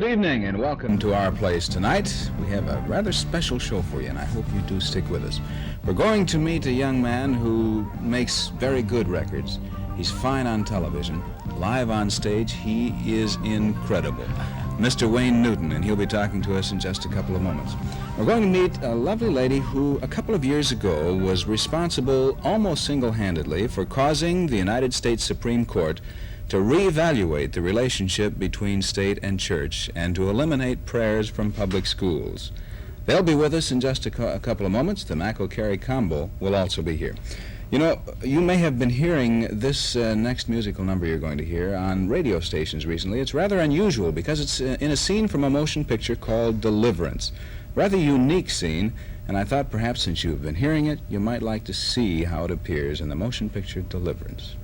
Good evening and welcome to our place tonight. We have a rather special show for you, and I hope you do stick with us. We're going to meet a young man who makes very good records. He's fine on television. Live on stage, he is incredible. Mr. Wayne Newton, and he'll be talking to us in just a couple of moments. We're going to meet a lovely lady who, a couple of years ago, was responsible almost single-handedly for causing the United States Supreme Court to reevaluate the relationship between state and church and to eliminate prayers from public schools. They'll be with us in just a couple of moments. The McElcarry Combo will also be here. You know, you may have been hearing this next musical number you're going to hear on radio stations recently. It's rather unusual because it's in a scene from a motion picture called Deliverance. Rather unique scene, and I thought perhaps since you've been hearing it, you might like to see how it appears in the motion picture Deliverance.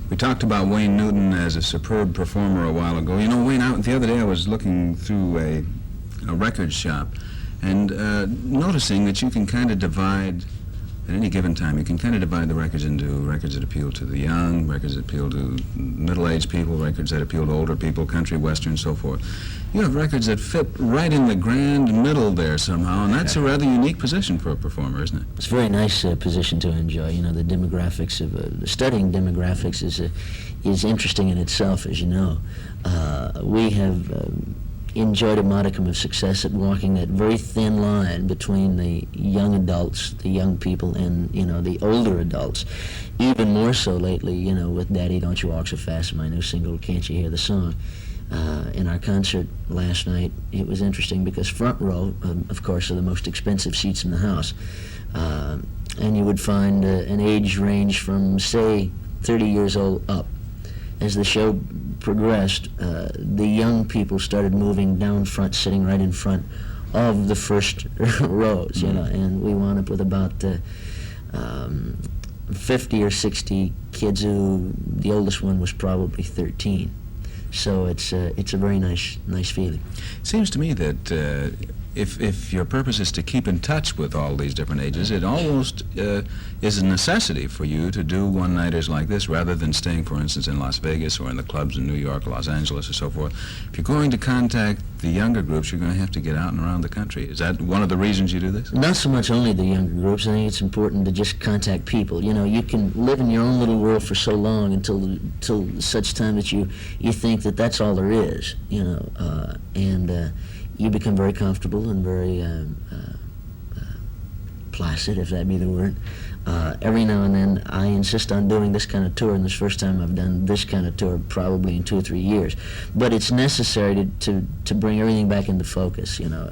We talked about Wayne Newton as a superb performer a while ago. You know, Wayne, the other day I was looking through a record shop and noticing that you can kind of divide, at any given time, you can kind of divide the records into records that appeal to the young, records that appeal to middle-aged people, records that appeal to older people, country, western, and so forth. You have records that fit right in the grand middle there somehow, and that's a rather unique position for a performer, isn't it? It's a very nice position to enjoy. You know, the demographics of studying demographics is interesting in itself, as you know. We have enjoyed a modicum of success at walking that very thin line between the young adults, the young people, and, you know, the older adults. Even more so lately, you know, with Daddy Don't You Walk So Fast, my new single, Can't You Hear the Song. In our concert last night, it was interesting because front row, of course, are the most expensive seats in the house. And you would find an age range from, say, 30 years old up. As the show progressed, the young people started moving down front, sitting right in front of the first rows, you know, and we wound up with about 50 or 60 kids who, the oldest one was probably 13. So it's a very nice feeling. It seems to me that if your purpose is to keep in touch with all these different ages, it almost is a necessity for you to do one-nighters like this rather than staying, for instance, in Las Vegas or in the clubs in New York, Los Angeles, or so forth. If you're going to contact the younger groups, you're going to have to get out and around the country. Is that one of the reasons you do this? Not so much only the younger groups. I think it's important to just contact people. You know, you can live in your own little world for so long until such time that you think that that's all there is, you know, and you become very comfortable and very placid, if that be the word. Every now and then I insist on doing this kind of tour, and this first time I've done this kind of tour probably in 2 or 3 years. But it's necessary to bring everything back into focus, you know,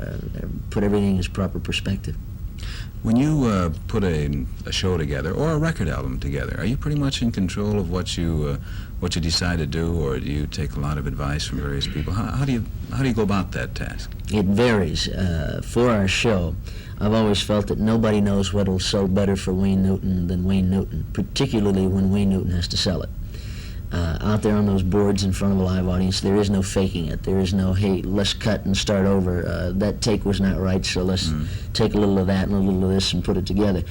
put everything in its proper perspective. When you put a show together or a record album together, are you pretty much in control of what you decide to do, or do you take a lot of advice from various people? How do you go about that task? It varies. For our show, I've always felt that nobody knows what will sell better for Wayne Newton than Wayne Newton, particularly when Wayne Newton has to sell it. Out there on those boards in front of a live audience, there is no faking it. There is no, hey, let's cut and start over. That take was not right, so let's take a little of that and a little of this and put it together.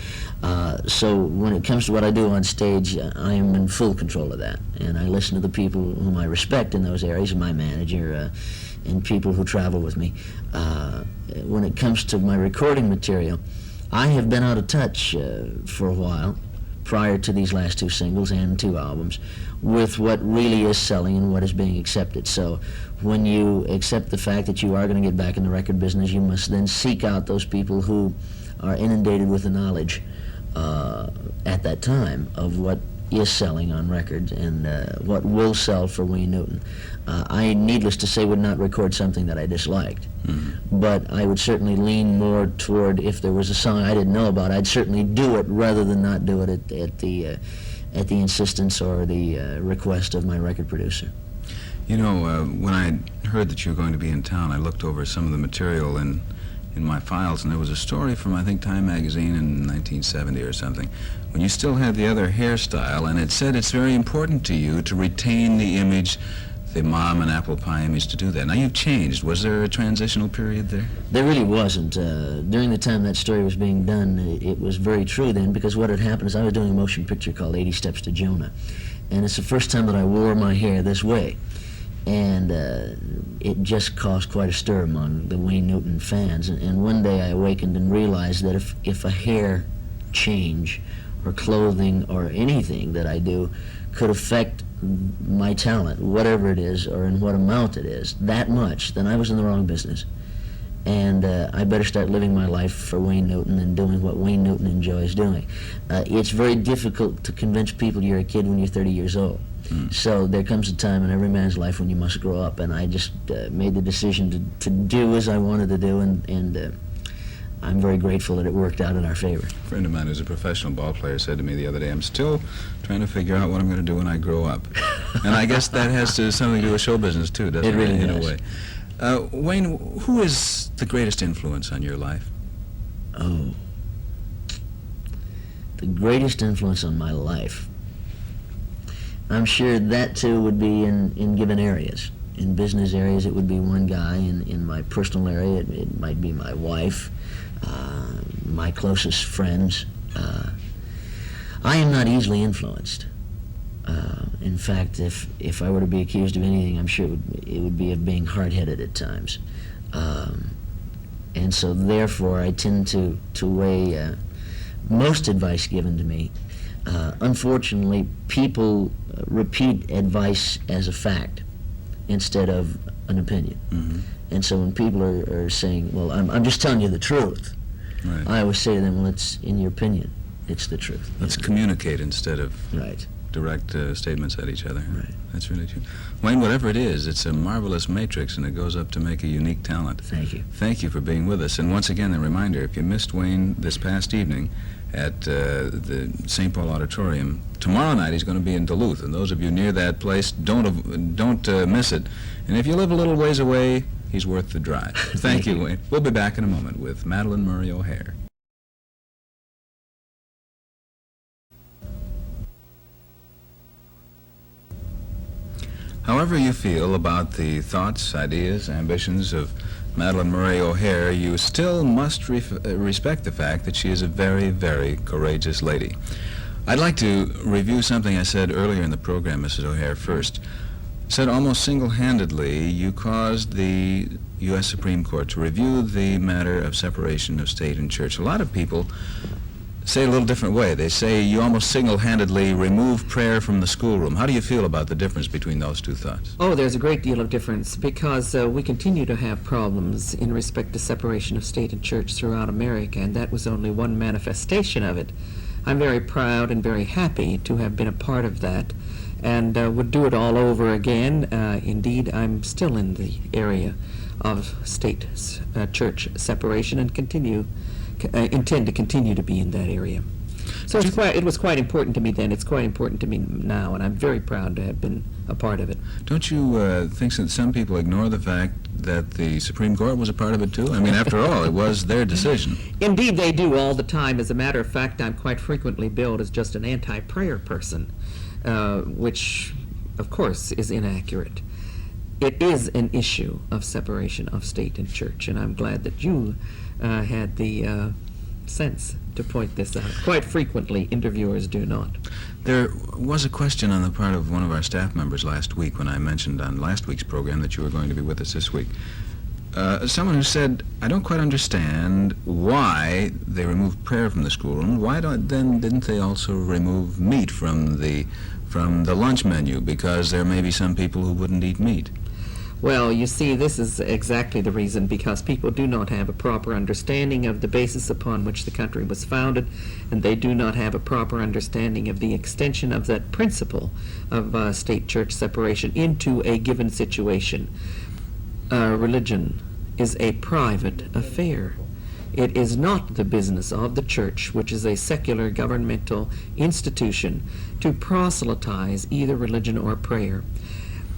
So when it comes to what I do on stage, I am in full control of that. And I listen to the people whom I respect in those areas, my manager, and people who travel with me. When it comes to my recording material, I have been out of touch for a while, prior to these last 2 singles and 2 albums, with what really is selling and what is being accepted. So when you accept the fact that you are going to get back in the record business, you must then seek out those people who are inundated with the knowledge at that time of what is selling on records and what will sell for Wayne Newton. I, needless to say, would not record something that I disliked, but I would certainly lean more toward, if there was a song I didn't know about, I'd certainly do it rather than not do it at the insistence or the request of my record producer. You know, when I heard that you were going to be in town, I looked over some of the material in my files, and there was a story from, I think, Time magazine in 1970 or something, when you still had the other hairstyle, and it said it's very important to you to retain the image, the mom and apple pie image, to do that. Now, you've changed. Was there a transitional period there? There really wasn't. During the time that story was being done, it was very true then, because what had happened is I was doing a motion picture called 80 Steps to Jonah, and it's the first time that I wore my hair this way. And it just caused quite a stir among the Wayne Newton fans. And one day I awakened and realized that if a hair change or clothing or anything that I do could affect my talent, whatever it is or in what amount it is, that much, then I was in the wrong business. And I better start living my life for Wayne Newton and doing what Wayne Newton enjoys doing. It's very difficult to convince people you're a kid when you're 30 years old. So there comes a time in every man's life when you must grow up, and I just made the decision to do as I wanted to do, and I'm very grateful that it worked out in our favor. A friend of mine who's a professional ball player said to me the other day, I'm still trying to figure out what I'm going to do when I grow up. And I guess that has something to do with show business, too, doesn't it? It really in does. a way. Wayne, who is the greatest influence on your life? Oh. The greatest influence on my life. I'm sure that, too, would be in given areas. In business areas, it would be one guy. In my personal area, it might be my wife, my closest friends. I am not easily influenced. In fact, if I were to be accused of anything, I'm sure it would be of being hard-headed at times. And so, therefore, I tend to weigh most advice given to me. Unfortunately, people repeat advice as a fact instead of an opinion. And so when people are saying, well, I'm just telling you the truth, Right. I always say to them, well, it's in your opinion, it's the truth. Let's communicate instead of Right. direct statements at each other. Right. That's really true. Wayne, whatever it is, it's a marvelous matrix, and it goes up to make a unique talent. Thank you. Thank you for being with us. And once again, a reminder, if you missed Wayne this past evening at the St. Paul Auditorium, tomorrow night he's going to be in Duluth, and those of you near that place, don't miss it. And if you live a little ways away, he's worth the drive. Thank you, Wayne. We'll be back in a moment with Madalyn Murray O'Hare. However you feel about the thoughts, ideas, ambitions of Madalyn Murray O'Hare, you still must respect the fact that she is a very, very courageous lady. I'd like to review something I said earlier in the program, Mrs. O'Hare, first. said almost single-handedly you caused the U.S. Supreme Court to review the matter of separation of state and church. A lot of people say it a little different way. They say you almost single-handedly removed prayer from the schoolroom. How do you feel about the difference between those two thoughts? Oh, there's a great deal of difference because we continue to have problems in respect to separation of state and church throughout America, and that was only one manifestation of it. I'm very proud and very happy to have been a part of that, and would do it all over again. Indeed, I'm still in the area of state-church separation and intend to continue to be in that area. So it was quite important to me then. It's quite important to me now, and I'm very proud to have been a part of it. Don't you think that some people ignore the fact that the Supreme Court was a part of it too? I mean, after all, it was their decision. Indeed, they do all the time. As a matter of fact, I'm quite frequently billed as just an anti-prayer person, which, of course, is inaccurate. It is an issue of separation of state and church, and I'm glad that you had the sense to point this out. Quite frequently, interviewers do not. There was a question on the part of one of our staff members last week when I mentioned on last week's program that you were going to be with us this week. Someone who said, I don't quite understand why they removed prayer from the schoolroom. Why didn't they also remove meat from the lunch menu? Because there may be some people who wouldn't eat meat. Well, you see, this is exactly the reason, because people do not have a proper understanding of the basis upon which the country was founded, and they do not have a proper understanding of the extension of that principle of state-church separation into a given situation. Religion is a private affair. It is not the business of the church, which is a secular governmental institution, to proselytize either religion or prayer.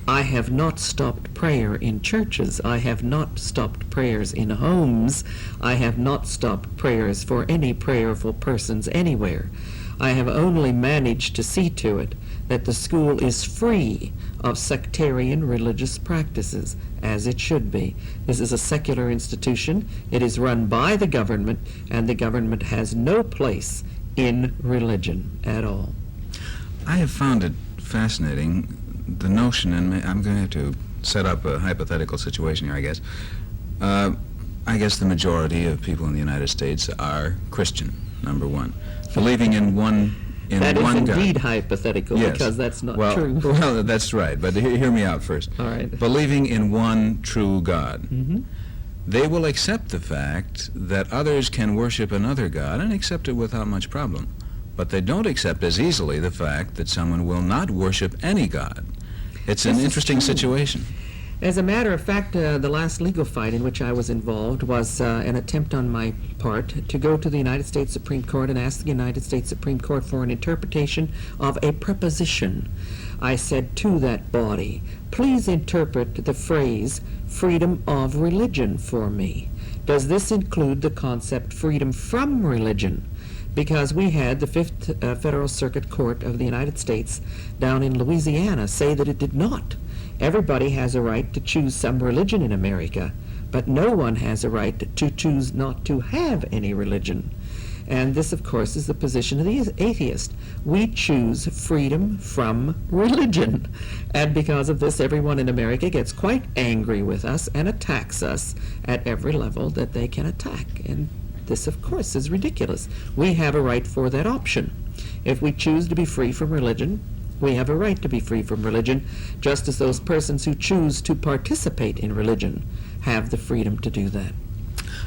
I have not stopped prayer in churches. I have not stopped prayers in homes. I have not stopped prayers for any prayerful persons anywhere. I have only managed to see to it that the school is free of sectarian religious practices, as it should be. This is a secular institution. It is run by the government, and the government has no place in religion at all. I have found it fascinating, the notion, and I'm going to have to set up a hypothetical situation here, I guess. I guess the majority of people in the United States are Christian, number one, believing in one God. That is indeed hypothetical, yes. Because that's not true. Well, that's right, but hear me out first. All right. Believing in one true God. Mm-hmm. They will accept the fact that others can worship another God and accept it without much problem. But they don't accept as easily the fact that someone will not worship any God. It's an interesting situation. As a matter of fact, the last legal fight in which I was involved was an attempt on my part to go to the United States Supreme Court and ask the United States Supreme Court for an interpretation of a preposition. I said to that body, please interpret the phrase freedom of religion for me. Does this include the concept freedom from religion? Because we had the Fifth Federal Circuit Court of the United States down in Louisiana say that it did not. Everybody has a right to choose some religion in America, but no one has a right to choose not to have any religion. And this, of course, is the position of the atheist. We choose freedom from religion. And because of this, everyone in America gets quite angry with us and attacks us at every level that they can attack. And this, of course, is ridiculous. We have a right for that option. If we choose to be free from religion, we have a right to be free from religion, just as those persons who choose to participate in religion have the freedom to do that.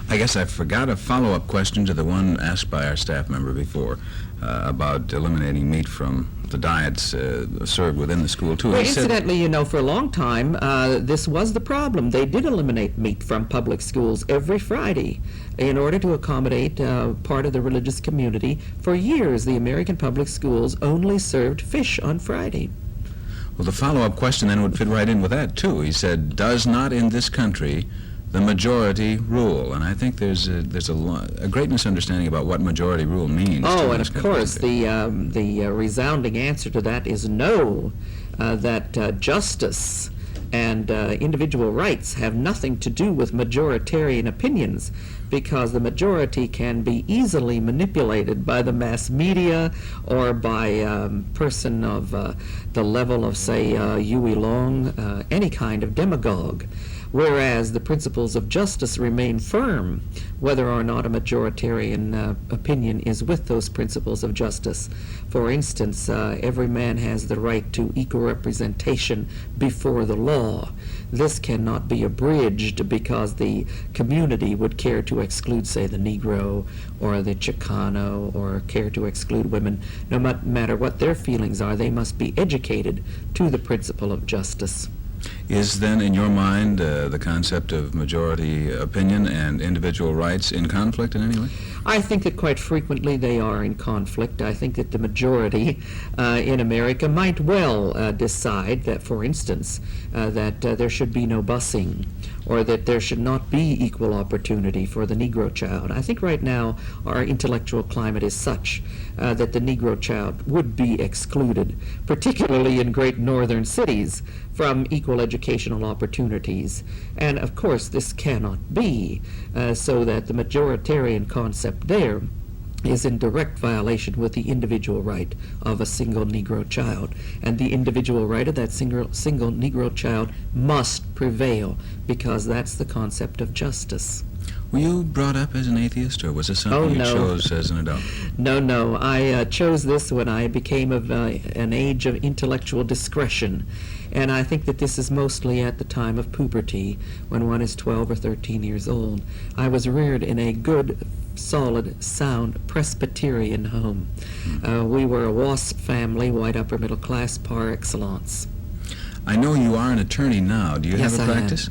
I guess I forgot a follow-up question to the one asked by our staff member before about eliminating meat from the diets served within the school, too. Well, incidentally, you know, for a long time, this was the problem. They did eliminate meat from public schools every Friday in order to accommodate part of the religious community. For years, the American public schools only served fish on Friday. Well, the follow-up question then would fit right in with that, too. He said, does not in this country the majority rule? And I think there's a great misunderstanding about what majority rule means. Oh, and of course, the resounding answer to that is no, that justice And individual rights have nothing to do with majoritarian opinions, because the majority can be easily manipulated by the mass media or by a person of the level of, say, Huey Long, any kind of demagogue. Whereas the principles of justice remain firm, whether or not a majoritarian opinion is with those principles of justice. For instance, every man has the right to equal representation before the law. This cannot be abridged because the community would care to exclude, say, the Negro or the Chicano, or care to exclude women. No matter what their feelings are, they must be educated to the principle of justice. Is then, in your mind, the concept of majority opinion and individual rights in conflict in any way? I think that quite frequently they are in conflict. I think that the majority in America might well decide that, for instance, that there should be no busing, or that there should not be equal opportunity for the Negro child. I think right now our intellectual climate is such that the Negro child would be excluded, particularly in great northern cities, from equal educational opportunities. And of course this cannot be, so that the majoritarian concept there is in direct violation with the individual right of a single Negro child. And the individual right of that single Negro child must prevail, because that's the concept of justice. Were you brought up as an atheist, or was this something you chose as an adult? No. I chose this when I became of an age of intellectual discretion. And I think that this is mostly at the time of puberty, when one is 12 or 13 years old. I was reared in a good, solid, sound Presbyterian home. We were a WASP family, white upper middle class par excellence. I know you are an attorney now. Do you Yes, have a I practice?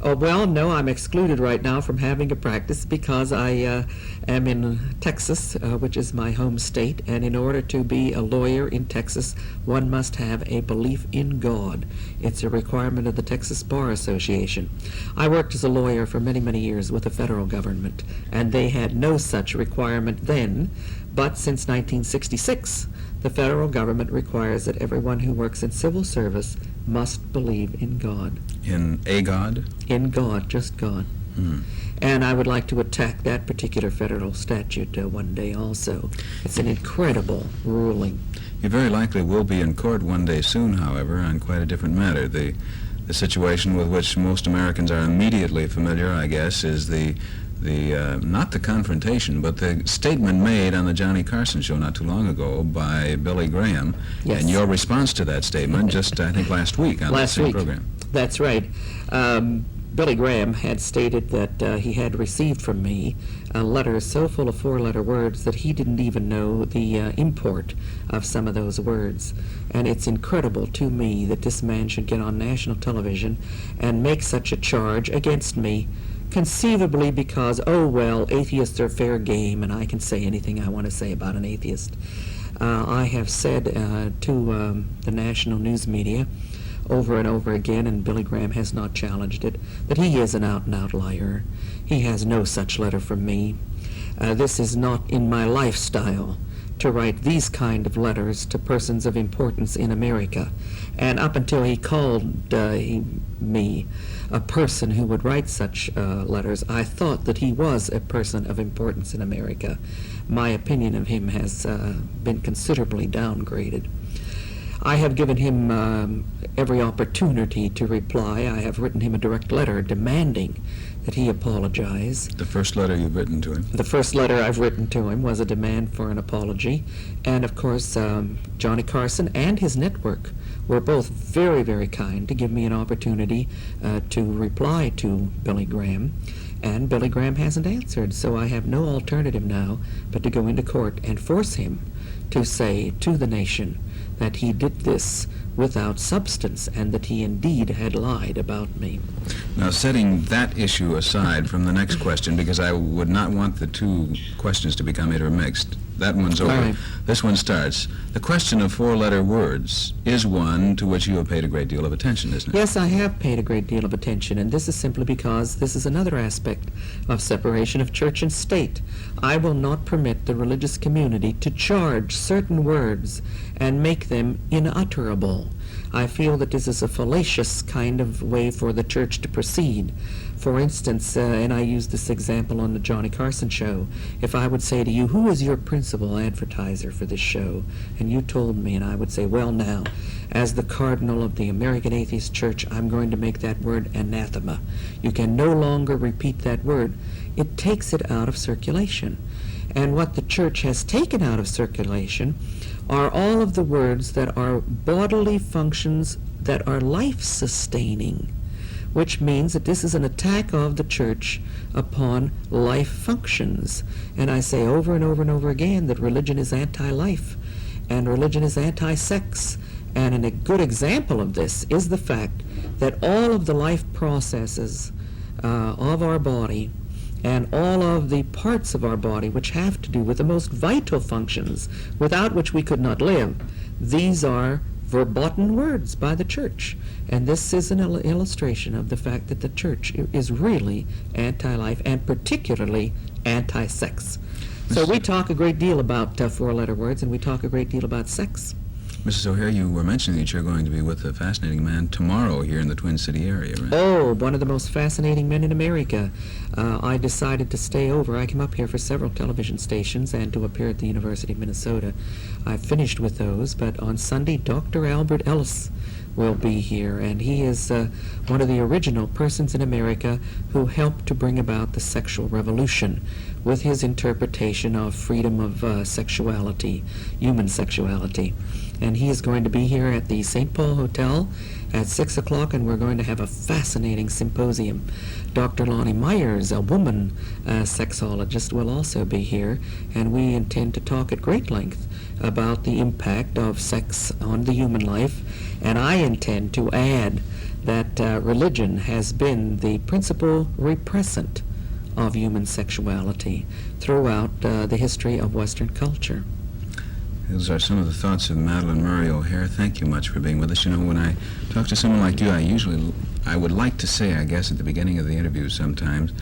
Oh, well, no, I'm excluded right now from having a practice because I am in Texas, which is my home state, and in order to be a lawyer in Texas, one must have a belief in God. It's a requirement of the Texas Bar Association. I worked as a lawyer for many, many years with the federal government, and they had no such requirement then, but since 1966, the federal government requires that everyone who works in civil service must believe in God. In a God? In God, just God. And I would like to attack that particular federal statute one day also. It's an incredible ruling. You very likely will be in court one day soon, however, on quite a different matter. The situation with which most Americans are immediately familiar, I guess, is not the confrontation, but the statement made on the Johnny Carson show not too long ago by Billy Graham, Yes. and your response to that statement just, I think, last week on that same program. That's right. Billy Graham had stated that he had received from me a letter so full of four-letter words that he didn't even know the import of some of those words. And it's incredible to me that this man should get on national television and make such a charge against me, conceivably because, oh well, atheists are fair game and I can say anything I want to say about an atheist. I have said to the national news media over and over again, and Billy Graham has not challenged it, that he is an out-and-out liar. He has no such letter from me. This is not in my lifestyle to write these kind of letters to persons of importance in America. And up until he called me a person who would write such letters, I thought that he was a person of importance in America. My opinion of him has been considerably downgraded. I have given him every opportunity to reply. I have written him a direct letter demanding that he apologize. The first letter you've written to him? The first letter I've written to him was a demand for an apology. And of course, Johnny Carson and his network were both very, very kind to give me an opportunity to reply to Billy Graham. And Billy Graham hasn't answered, so I have no alternative now but to go into court and force him to say to the nation that he did this without substance and that he indeed had lied about me. Now, setting that issue aside from the next question, because I would not want the two questions to become intermixed. That one's over. All right. This one starts. The question of four-letter words is one to which you have paid a great deal of attention, isn't it? Yes, I have paid a great deal of attention, and this is simply because this is another aspect of separation of church and state. I will not permit the religious community to charge certain words and make them inutterable. I feel that this is a fallacious kind of way for the church to proceed. For instance, and I use this example on the Johnny Carson show, if I would say to you, who is your principal advertiser for this show? And you told me, and I would say, well, now, as the cardinal of the American Atheist Church, I'm going to make that word anathema. You can no longer repeat that word. It takes it out of circulation. And what the church has taken out of circulation are all of the words that are bodily functions that are life-sustaining, which means that this is an attack of the church upon life functions. And I say over and over and over again that religion is anti-life, and religion is anti-sex. And a good example of this is the fact that all of the life processes of our body and all of the parts of our body which have to do with the most vital functions without which we could not live, these are verboten words by the church. And this is an illustration of the fact that the church is really anti-life and particularly anti-sex. So we talk a great deal about four-letter words, and we talk a great deal about sex. Mrs. O'Hare, you were mentioning that you're going to be with a fascinating man tomorrow here in the Twin City area, right? Oh, one of the most fascinating men in America. I decided to stay over. I came up here for several television stations and to appear at the University of Minnesota. I finished with those, but on Sunday, Dr. Albert Ellis will be here, and he is one of the original persons in America who helped to bring about the sexual revolution with his interpretation of freedom of sexuality, human sexuality. And he is going to be here at the St. Paul Hotel at 6 o'clock, and we're going to have a fascinating symposium. Dr. Lonnie Myers, a woman sexologist, will also be here, and we intend to talk at great length about the impact of sex on the human life. And I intend to add that religion has been the principal repressant of human sexuality throughout the history of Western culture. Those are some of the thoughts of Madalyn Murray O'Hare. Thank you much for being with us. You know, when I talk to someone like you, I would like to say, I guess, at the beginning of the interview sometimes,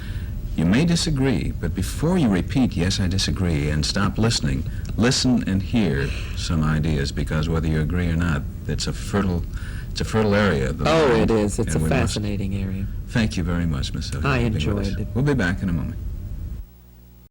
you may disagree, but before you repeat, yes, I disagree, and stop listening, listen and hear some ideas, because whether you agree or not, it's a fertile area. Oh, it is. It's a fascinating area. Thank you very much, Miss O'Hare. I enjoyed it. We'll be back in a moment.